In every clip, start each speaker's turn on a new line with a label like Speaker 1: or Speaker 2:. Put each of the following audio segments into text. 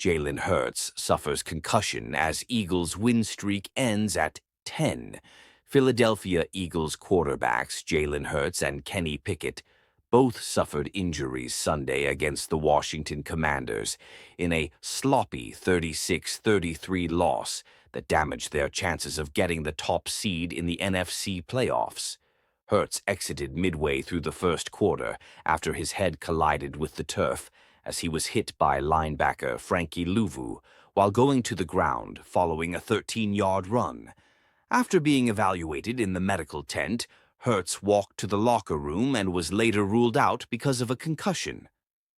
Speaker 1: Jalen Hurts suffers concussion as Eagles' win streak ends at 10. Philadelphia Eagles quarterbacks Jalen Hurts and Kenny Pickett both suffered injuries Sunday against the Washington Commanders in a sloppy 36-33 loss that damaged their chances of getting the top seed in the NFC playoffs. Hurts exited midway through the first quarter after his head collided with the turf as he was hit by linebacker Frankie Louvu while going to the ground following a 13-yard run. After being evaluated in the medical tent, Hurts walked to the locker room and was later ruled out because of a concussion.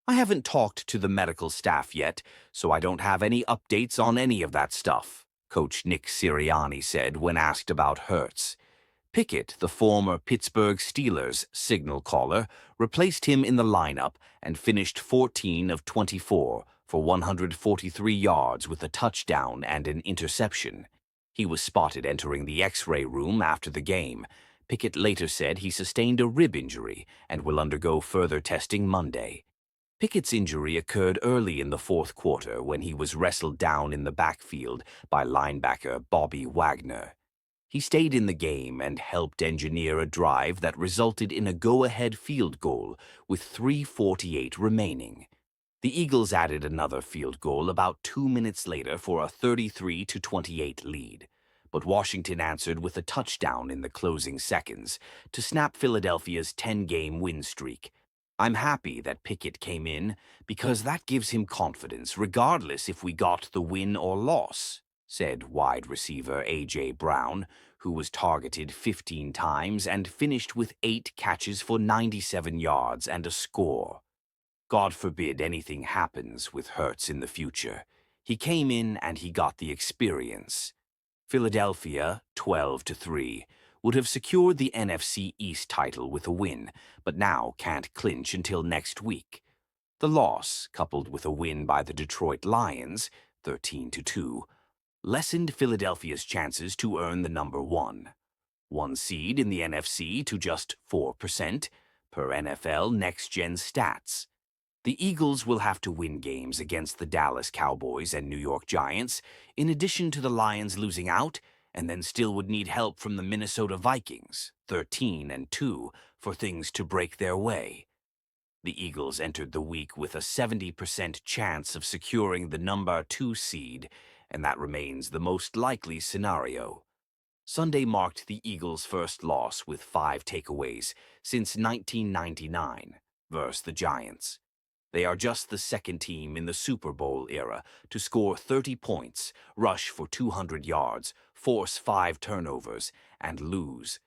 Speaker 1: I haven't talked to the medical staff yet, so I don't have any updates on any of that stuff, Coach Nick Sirianni said when asked about Hurts. Pickett, the former Pittsburgh Steelers signal caller, replaced him in the lineup and finished 14 of 24 for 143 yards with a touchdown and an interception. He was spotted entering the X-ray room after the game. Pickett later said he sustained a rib injury and will undergo further testing Monday. Pickett's injury occurred early in the fourth quarter when he was wrestled down in the backfield by linebacker Bobby Wagner. He stayed in the game and helped engineer a drive that resulted in a go-ahead field goal with 3:48 remaining. The Eagles added another field goal about 2 minutes later for a 33-28 lead, but Washington answered with a touchdown in the closing seconds to snap Philadelphia's 10-game win streak. I'm happy that Pickett came in because that gives him confidence regardless if we got the win or loss, said wide receiver A.J. Brown, who was targeted 15 times and finished with 8 catches for 97 yards and a score. God forbid anything happens with Hurts in the future. He came in and he got the experience. Philadelphia, 12-3, would have secured the NFC East title with a win, but now can't clinch until next week. The loss, coupled with a win by the Detroit Lions, 13-2, lessened Philadelphia's chances to earn the number one seed in the NFC to just 4%, per NFL Next Gen stats. The Eagles will have to win games against the Dallas Cowboys and New York Giants, in addition to the Lions losing out, and then still would need help from the Minnesota Vikings, 13-2, for things to break their way. The Eagles entered the week with a 70% chance of securing the number 2 seed, and that remains the most likely scenario. Sunday marked the Eagles' first loss with 5 takeaways since 1999 versus the Giants. They are just the second team in the Super Bowl era to score 30 points, rush for 200 yards, force 5 turnovers, and lose